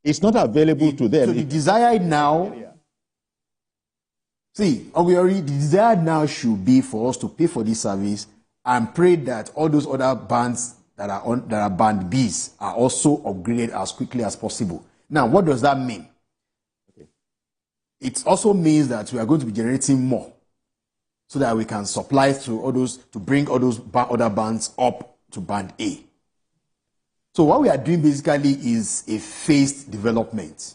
It's not available to them. So the desired now, the desired now should be for us to pay for this service and pray that all those other bands that are band Bs are also upgraded as quickly as possible. Now, what does that mean? Okay. It also means that we are going to be generating more so that we can supply to all those, to bring all those other bands up to band A. So what we are doing basically is a phased development.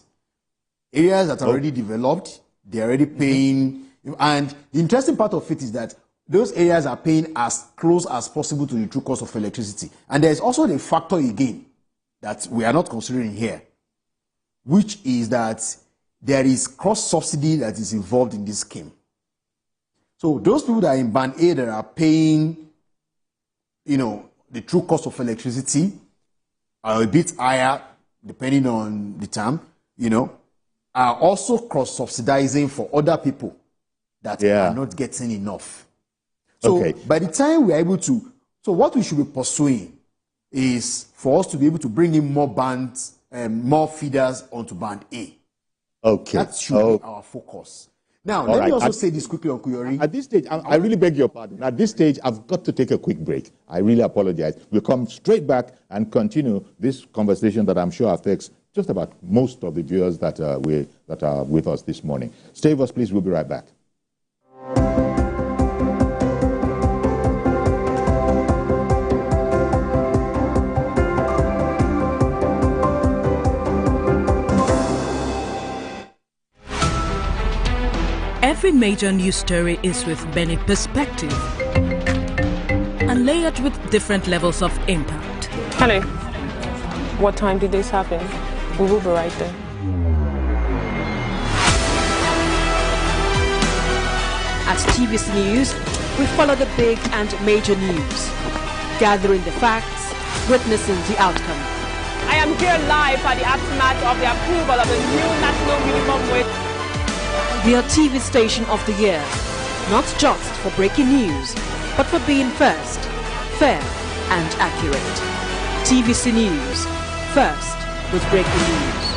Areas that are already developed, they're already paying, and the interesting part of it is that those areas are paying as close as possible to the true cost of electricity. And there's also the factor again that we are not considering here, which is that there is cross-subsidy that is involved in this scheme. So those people that are in band A that are paying, the true cost of electricity are a bit higher, depending on the term, are also cross-subsidizing for other people that are not getting enough. So by the time we are able to, so what we should be pursuing is for us to be able to bring in more bands, more feeders onto band A. Okay. That should be our focus. Now, let me also say this quickly, Uncle Yori. At this stage, I really beg your pardon. At this stage, I've got to take a quick break. I really apologize. We'll come straight back and continue this conversation that I'm sure affects just about most of the viewers that are with us this morning. Stay with us, please. We'll be right back. Every major news story is with many perspectives and layered with different levels of impact. Hello. What time did this happen? We will be right there. At TVC News, we follow the big and major news, gathering the facts, witnessing the outcome. I am here live at the aftermath of the approval of the new national minimum wage. We are TV Station of the Year, not just for breaking news, but for being first, fair and accurate. TVC News, first with breaking news.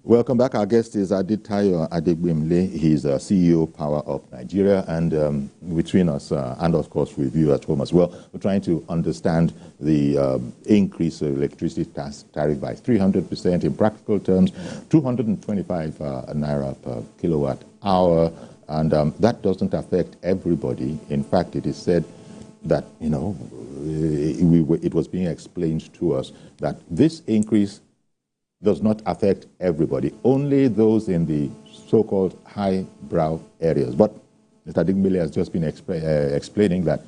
Welcome back. Our guest is Adetayo Adegbenle. He's CEO Power Up Nigeria, and between us and of course with you at home as well, we're trying to understand the increase of electricity tariff by 300%. In practical terms, 225 naira per kilowatt hour, and that doesn't affect everybody. In fact, it is said that it was being explained to us that this increase does not affect everybody, only those in the so-called highbrow areas. But Mr. Adegbenle has just been explaining that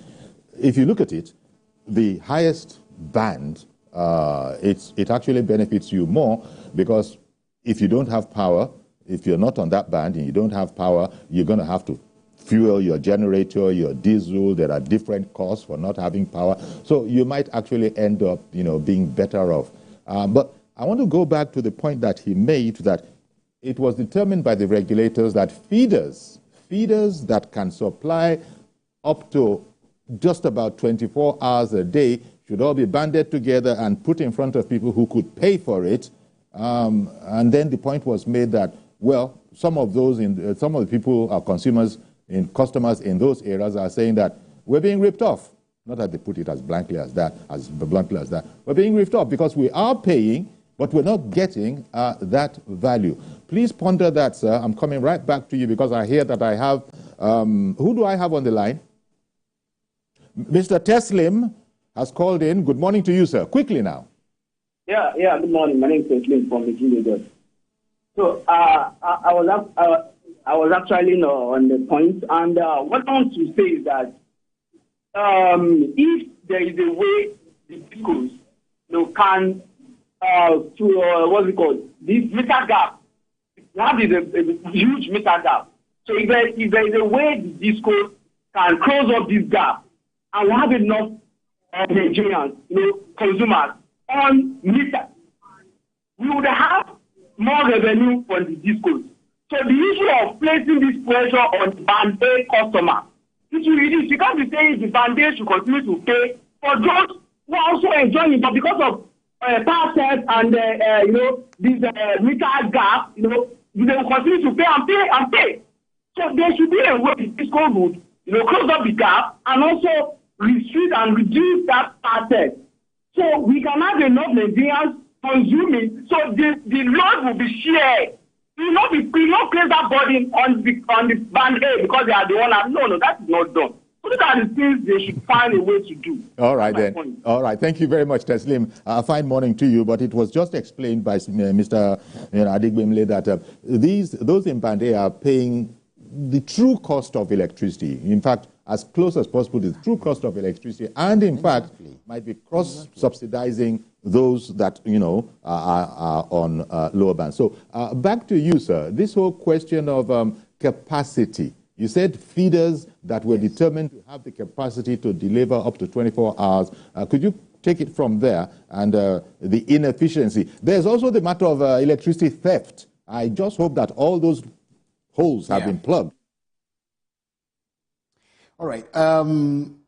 if you look at it, the highest band, it actually benefits you more, because if you don't have power, if you're not on that band and you don't have power, you're going to have to fuel your generator, your diesel. There are different costs for not having power. So you might actually end up, being better off. But I want to go back to the point that he made, that it was determined by the regulators that feeders that can supply up to just about 24 hours a day should all be banded together and put in front of people who could pay for it. And then the point was made that, well, some of the people are customers in those areas are saying that we're being ripped off. Not that they put it as bluntly as that. We're being ripped off because we are paying, but we're not getting that value. Please ponder that, sir. I'm coming right back to you because I hear that I have, who do I have on the line? Mr. Teslim has called in. Good morning to you, sir. Quickly now. Yeah, good morning. My name is Teslim from the Lagos. So I was actually on the point, and what I want to say is that if there is a way the vehicles can this meter gap. That is a huge meter gap. So if there is a way the disco can close up this gap and we have enough Nigerians, consumers on meter, we would have more revenue from the discos. So the issue of placing this pressure on the band A customer, it will reduce. You can't be saying the band A should continue to pay for those who are also enjoying it, but because of power sets and this meter gap, they will continue to pay and pay. So there should be a way the disco would, close up the gap and also restrict and reduce that power set. So we can have enough Nigerians consuming, so the load will be shared. We will not place that burden on the band A because they are the one. No, that is not done. So these are the things they should find a way to do. All right, then. Point. All right. Thank you very much, Teslim. Fine morning to you. But it was just explained by Mr. Adegbenle that those in Band A are paying the true cost of electricity. In fact, as close as possible to the true cost of electricity, and in fact, might be cross-subsidizing those that, are on lower bands. So back to you, sir. This whole question of capacity. You said feeders that were determined to have the capacity to deliver up to 24 hours. Could you take it from there and the inefficiency? There's also the matter of electricity theft. I just hope that all those holes have been plugged. All right. In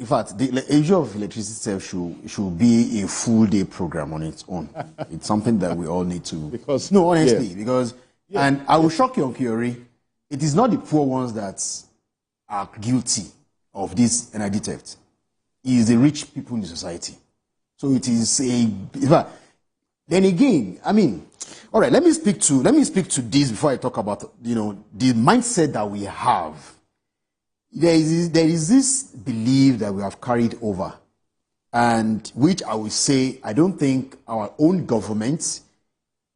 fact, the issue of electricity theft should be a full-day program on its own. It's something that we all need to... Because and I will shock you on Kiori, it is not the poor ones that are guilty of this energy theft. It is the rich people in the society. So it is then again, all right, let me speak to this before I talk about, the mindset that we have. There is this belief that we have carried over, and which I will say, I don't think our own government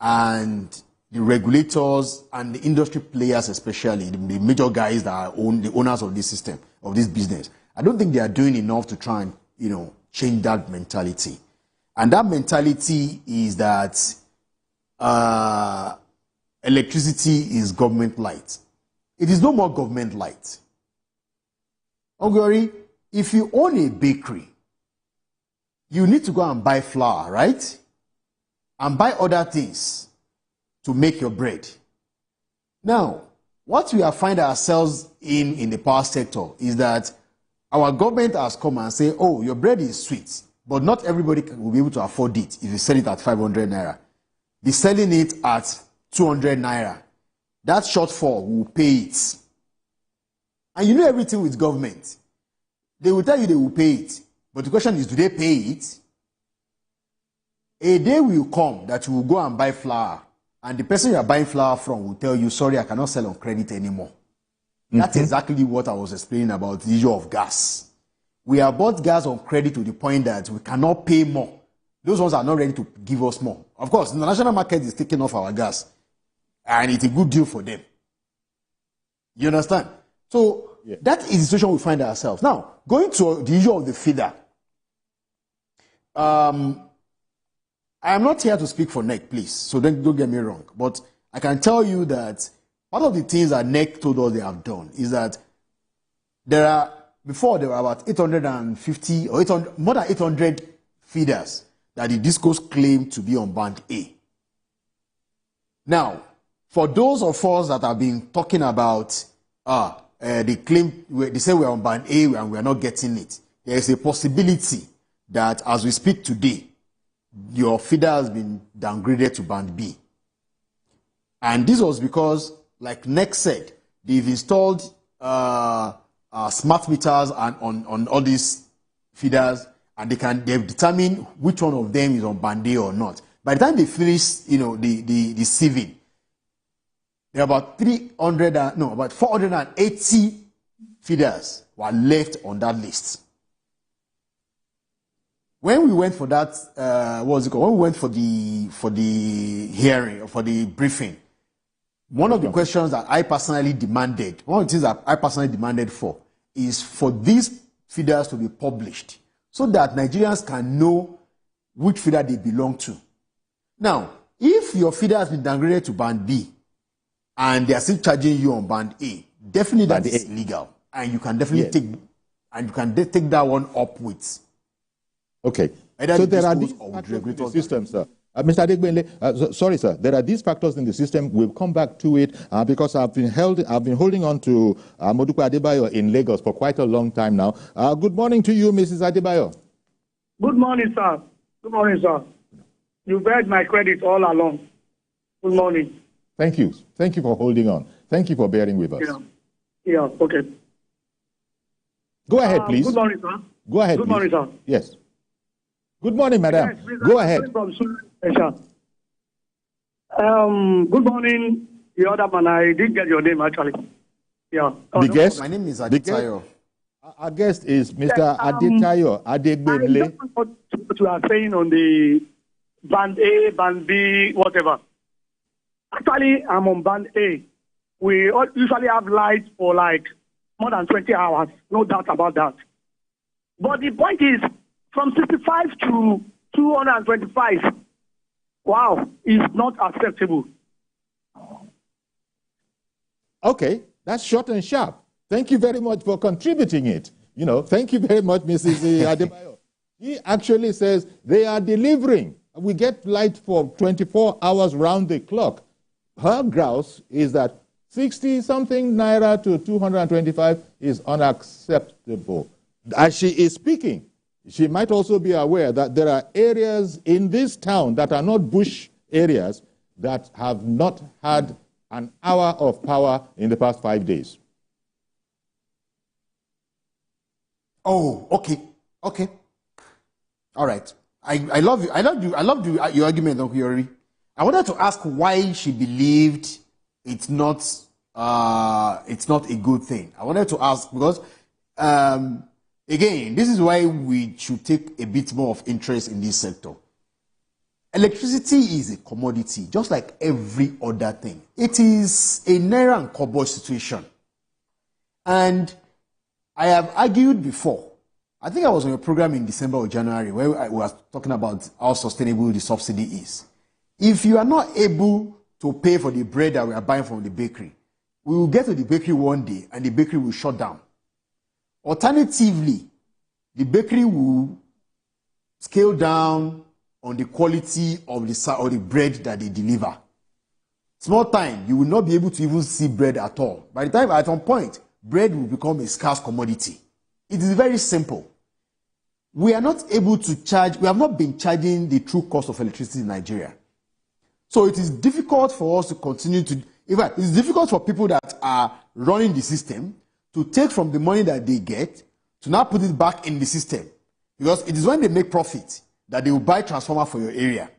and the regulators and the industry players, especially the major guys that are the owners of this system, of this business, I don't think they are doing enough to try and, change that mentality. And that mentality is that electricity is government light. It is no more government light. Ogori, if you own a bakery, you need to go and buy flour, right? And buy other things to make your bread. Now, what we have find ourselves in the power sector is that our government has come and say, oh, your bread is sweet, but not everybody will be able to afford it if you sell it at 500 naira. Be selling it at 200 naira. That shortfall will pay it. And you know everything with government. They will tell you they will pay it. But the question is, do they pay it? A day will come that you will go and buy flour, and the person you are buying flour from will tell you, sorry, I cannot sell on credit anymore. That's exactly what I was explaining about the issue of gas. We have bought gas on credit to the point that we cannot pay more. Those ones are not ready to give us more. Of course, the national market is taking off our gas, and it's a good deal for them. You understand? So that is the situation we find ourselves. Now, going to the issue of the feeder. I am not here to speak for NEC, please, so don't get me wrong. But I can tell you that one of the things that NEC told us they have done is that before there were about 850 or more than 800 feeders that the discos claim to be on band A. Now, for those of us that have been talking about, they say we're on band A and we're not getting it. There is a possibility that as we speak today, your feeder has been downgraded to band B. And this was because, like NEC said, they've installed smart meters on all these feeders, and they've determined which one of them is on band A or not. By the time they finish, the sieving, there are about 480 feeders were left on that list. When we went for that, when we went for the hearing or for the briefing, one of the questions that I personally demanded, one of the things that I personally demanded is for these feeders to be published so that Nigerians can know which feeder they belong to. Now, if your feeder has been downgraded to band B and they are still charging you on band A, definitely that is illegal, and you can definitely take that one up with. Okay. So there are these factors in the system, sir. Mr. Adegbenle, sorry, sir. There are these factors in the system. We'll come back to it because I've been holding on to Modupe Adebayo in Lagos for quite a long time now. Good morning to you, Mrs. Adebayo. Good morning, sir. Good morning, sir. You've heard my credit all along. Good morning. Thank you. Thank you for holding on. Thank you for bearing with us. Yeah, okay. Go ahead, please. Good morning, sir. Go ahead, Good please. morning, sir. Yes. Good morning, madam. Yes, go ahead. Good morning, the other man. I did get your name, actually. Yeah. The guest? My name is Adetayo. Our guest is Mr. Adetayo Adegbenle. I don't know what you are saying on the band A, band B, whatever. Actually, I'm on band A. We usually have lights for like more than 20 hours. No doubt about that. But the point is, from 65 to 225, wow, is not acceptable. Okay, that's short and sharp. Thank you very much for contributing it. Thank you very much, Mrs. Adebayo. He actually says they are delivering. We get light for 24 hours round the clock. Her grouse is that 60-something naira to 225 is unacceptable. As she is speaking, she might also be aware that there are areas in this town that are not bush areas that have not had an hour of power in the past 5 days. Oh, okay. Okay. All right. I love you. I love your argument, Uncle Yori. I wanted to ask why she believed it's not a good thing. I wanted to ask because, again, this is why we should take a bit more of interest in this sector. Electricity is a commodity, just like every other thing. It is a naira and kobo situation. And I have argued before. I think I was on a program in December or January where I was talking about how sustainable the subsidy is. If you are not able to pay for the bread that we are buying from the bakery, we will get to the bakery one day and the bakery will shut down. Alternatively, the bakery will scale down on the quality of the bread that they deliver. Small time, you will not be able to even see bread at all. By the time, at some point, bread will become a scarce commodity. It is very simple. We are not able to charge, we have not been charging the true cost of electricity in Nigeria. So it is difficult for us to continue to, in fact, it's difficult for people that are running the system to take from the money that they get to now put it back in the system. Because it is when they make profit that they will buy transformer for your area.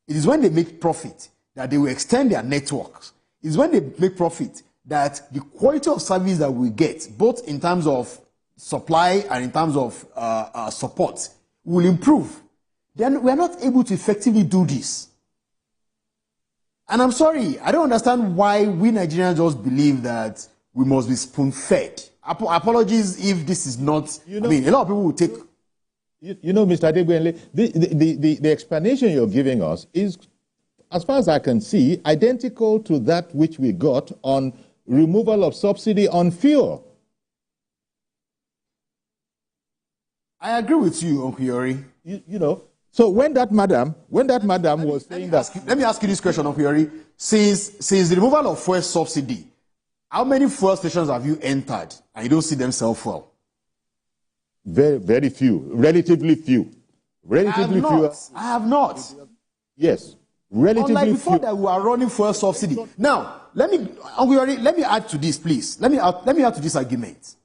It is when they make profit that they will extend their networks. It is when they make profit that the quality of service that we get, both in terms of supply and in terms of support, will improve. Then we are not able to effectively do this. And I'm sorry, I don't understand why we Nigerians just believe that we must be spoon-fed. Apologies if this is not, I mean, a lot of people will take... Mr. Adegbenle, the explanation you're giving us is, as far as I can see, identical to that which we got on removal of subsidy on fuel. I agree with you, Uncle Yori. So when that madam was saying that... Let me ask you this question, Uncle Yori. Since the removal of fuel subsidy, how many fuel stations have you entered and you don't see them sell fuel? Very, very few. Relatively few. Relatively few. I have not. Yes. Relatively Unlike before few. that we are running fuel subsidy. Now, let me add to this, please. Let me add to this argument.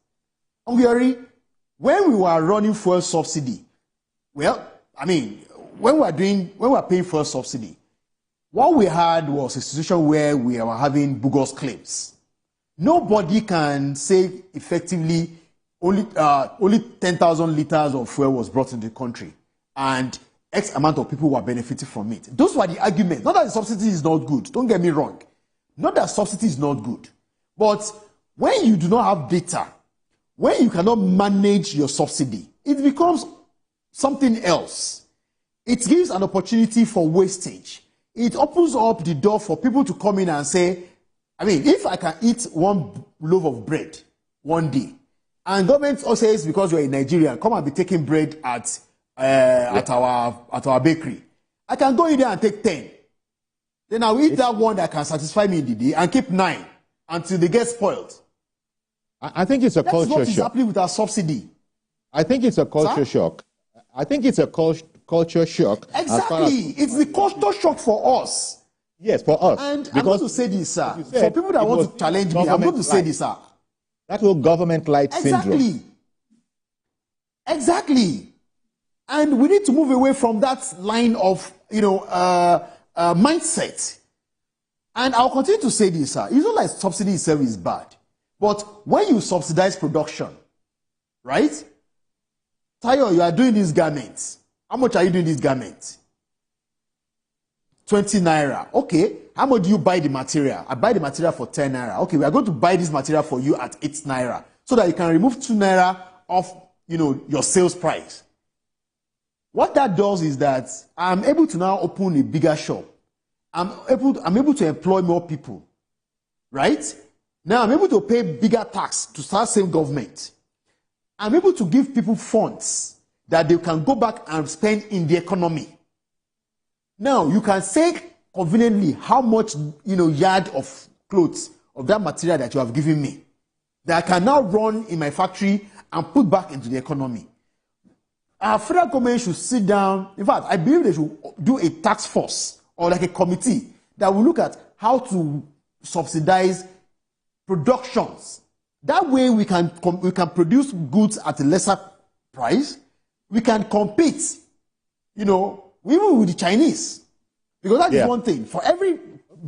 Uncle Yori, when we were running fuel subsidy, well, I mean, when we were paying fuel subsidy, what we had was a situation where we were having bogus claims. Nobody can say effectively only 10,000 liters of fuel was brought into the country, and X amount of people were benefiting from it. Those were the arguments. Not that the subsidy is not good. Don't get me wrong. Not that subsidy is not good. But when you do not have data, when you cannot manage your subsidy, it becomes something else. It gives an opportunity for wastage. It opens up the door for people to come in and say, I mean, if I can eat one loaf of bread one day, and government also says because you're in Nigeria, come and be taking bread at our bakery. I can go in there and take 10. Then I'll eat that one that can satisfy me in the day and keep 9 until they get spoiled. I think it's a culture shock. That's what is happening with our subsidy. I think it's a culture shock. I think it's a culture shock. Exactly. It's the culture shock for us. Yes, for us. And I'm going to say this, sir. For people that want to challenge me, I'm going to say this, sir. That whole government light syndrome. Exactly. And we need to move away from that line of, mindset. And I'll continue to say this, sir. It's not like subsidy itself is bad. But when you subsidize production, right? Tayo, you are doing these garments. How much are you doing these garments? 20 naira. Okay. How much do you buy the material? I buy the material for 10 naira. Okay, we are going to buy this material for you at 8 naira so that you can remove 2 naira off, your sales price. What that does is that I'm able to now open a bigger shop. I'm able to employ more people. Right? Now I'm able to pay bigger tax to start same government. I'm able to give people funds that they can go back and spend in the economy. Now you can say conveniently how much yard of clothes of that material that you have given me that I can now run in my factory and put back into the economy. Our federal government should sit down. In fact, I believe they should do a task force or like a committee that will look at how to subsidize productions. That way we can produce goods at a lesser price. We can compete, even with the Chinese. Because that is one thing. For every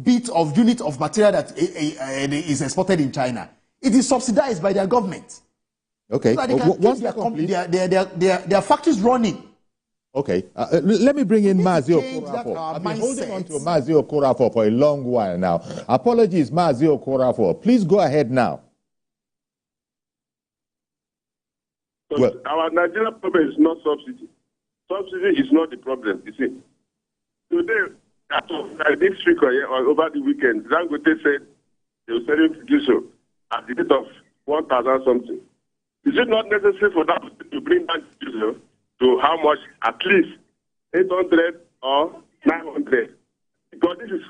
bit of unit of material that is exported in China, it is subsidized by their government. Okay. So that they can their factories running. Okay. Let me bring in Mazi Okorafor. I've been holding on to Mazi Okorafor for a long while now. Apologies, Mazi Okorafor. Please go ahead now. Well, our Nigerian problem is not subsidy. Subsidy is not the problem, you see. Today, this week or over the weekend, Dangote said they were selling diesel at the rate of 1,000 something. Is it not necessary for that to bring down diesel to how much? At least 800 or 900? Because this is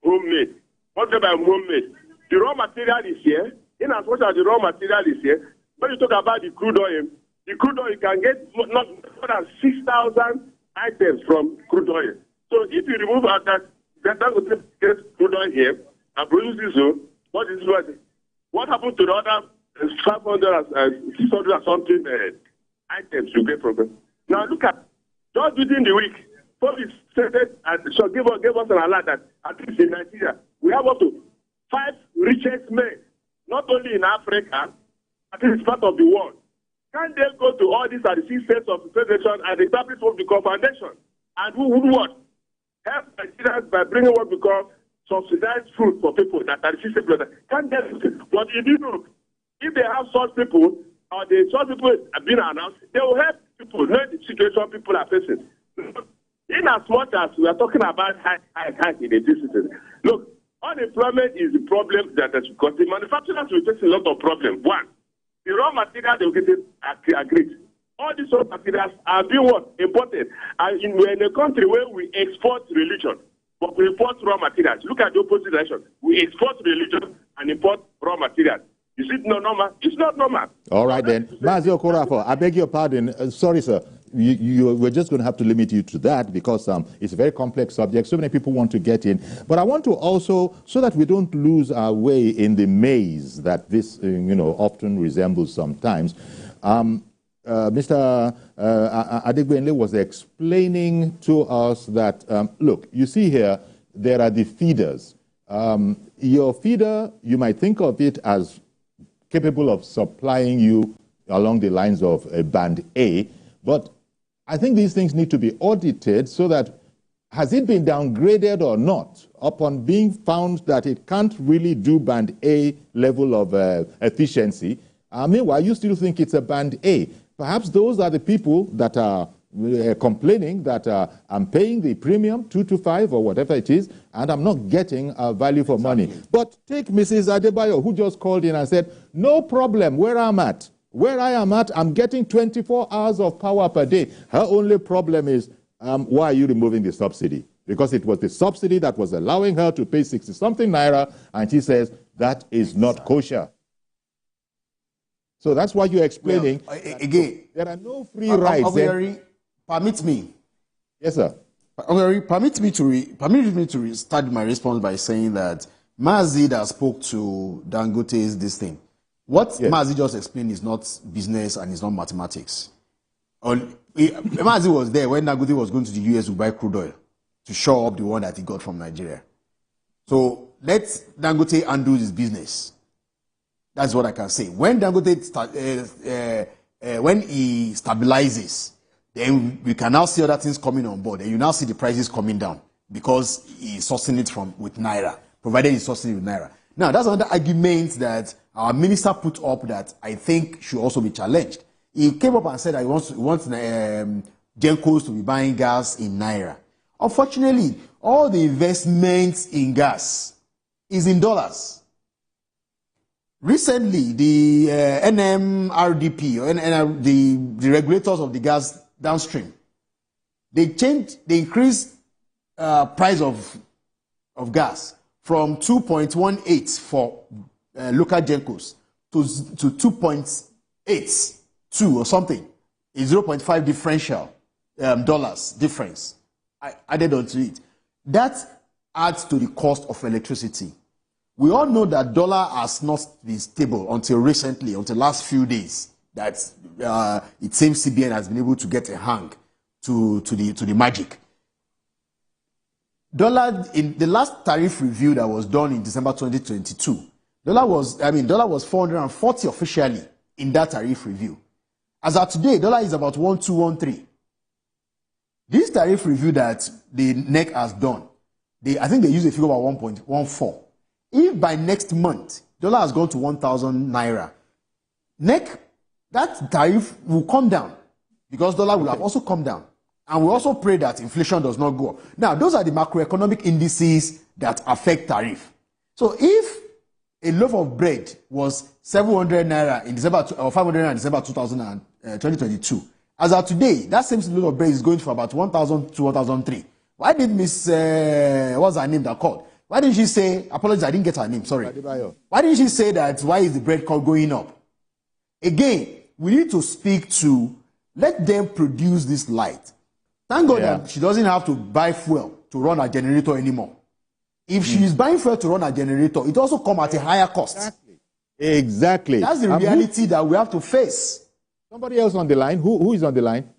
homemade. What do I mean by homemade? The raw material is here. In as much as the raw material is here, when you talk about the crude oil you can get not more than 6,000 items from crude oil. So if you remove that get crude oil here and produce diesel, what happened to the other 500 and 600 and something items you get from them? Now look at, just within the week, police said and so gave us an alert that at least in Nigeria, we have up to 5 richest men, not only in Africa, but in part of the world. Can they go to all these 36 states of the federation and establish what we call foundation? And who would what? Help Nigerians by bringing what we call subsidized food for people that are 36 states. Can they? But if they have such people, or such people have been announced, they will help people know the situation people are facing. In as much as we are talking about high in the system, look, unemployment is the problem that has got the manufacturers will face a lot of problems. One, the raw material they will get agreed. All these raw materials are being imported. And we're in a country where we export religion, but we import raw materials. Look at the opposite direction. We export religion and import raw materials. Is it not normal? It's not normal. All right then. Mazi Okorafor, I beg your pardon. Sorry, sir. We're just going to have to limit you to that because it's a very complex subject. So many people want to get in. But I want to also, so that we don't lose our way in the maze that this, often resembles sometimes, Mr. Adegbenle was explaining to us that, look, you see here, there are the feeders. Your feeder, you might think of it as capable of supplying you along the lines of a band A, but I think these things need to be audited so that has it been downgraded or not upon being found that it can't really do band A level of efficiency. Meanwhile, you still think it's a band A. Perhaps those are the people that are complaining that I'm paying the premium, 2 to 5 or whatever it is, and I'm not getting value for money. But take Mrs. Adebayo, who just called in and said, no problem where I'm at. Where I am at, I'm getting 24 hours of power per day. Her only problem is why are you removing the subsidy? Because it was the subsidy that was allowing her to pay 60-something naira, and she says that is not kosher. So that's why you're explaining. Well, again, there are no free rides. Permit me. Yes, sir. Permit me to start my response by saying that Mazi that spoke to Dangote's this thing. What Mazi just explained is not business and it's not mathematics. Mazi was there when Dangote was going to the US to buy crude oil to show up the one that he got from Nigeria. So let Dangote undo his business. That's what I can say. When Dangote when he stabilizes, then we can now see other things coming on board. And you now see the prices coming down because he's sourcing it with Naira, provided he's sourcing it with Naira. Now, that's another argument that our minister put up that I think should also be challenged. He came up and said that he wants Gencos to be buying gas in Naira. Unfortunately, all the investments in gas is in dollars. Recently, the NMRDP, or the regulators of the gas downstream, they increased price of gas from 2.18 for local Gencos to 2.82 or something. A 0.5 differential dollars difference added onto it. That adds to the cost of electricity. We all know that dollar has not been stable until recently, until last few days. That it seems CBN has been able to get a hang to the magic. Dollar in the last tariff review that was done in December 2022, dollar was 440 officially in that tariff review. As of today, dollar is about 1213. This tariff review that the NEC has done, I think they use a figure about 1.14. If by next month dollar has gone to 1,000 naira, NEC, that tariff will come down because dollar will have also come down. And we also pray that inflation does not go up. Now, those are the macroeconomic indices that affect tariff. So if a loaf of bread was 700 naira in December or 500 naira in December 2022, as of today, that same loaf of bread is going for about 1,000 to 1,003. Why did Miss, what's her name that called? Why didn't she say, apologies, I didn't get her name, sorry. Adetayo. Why didn't she say that, why is the bread cost going up? Again, we need to speak to, let them produce this light. Thank God that she doesn't have to buy fuel to run a generator anymore. If she is buying fuel to run a generator, it also comes at a higher cost. Exactly. That's the reality that we have to face. Somebody else on the line. Who is on the line?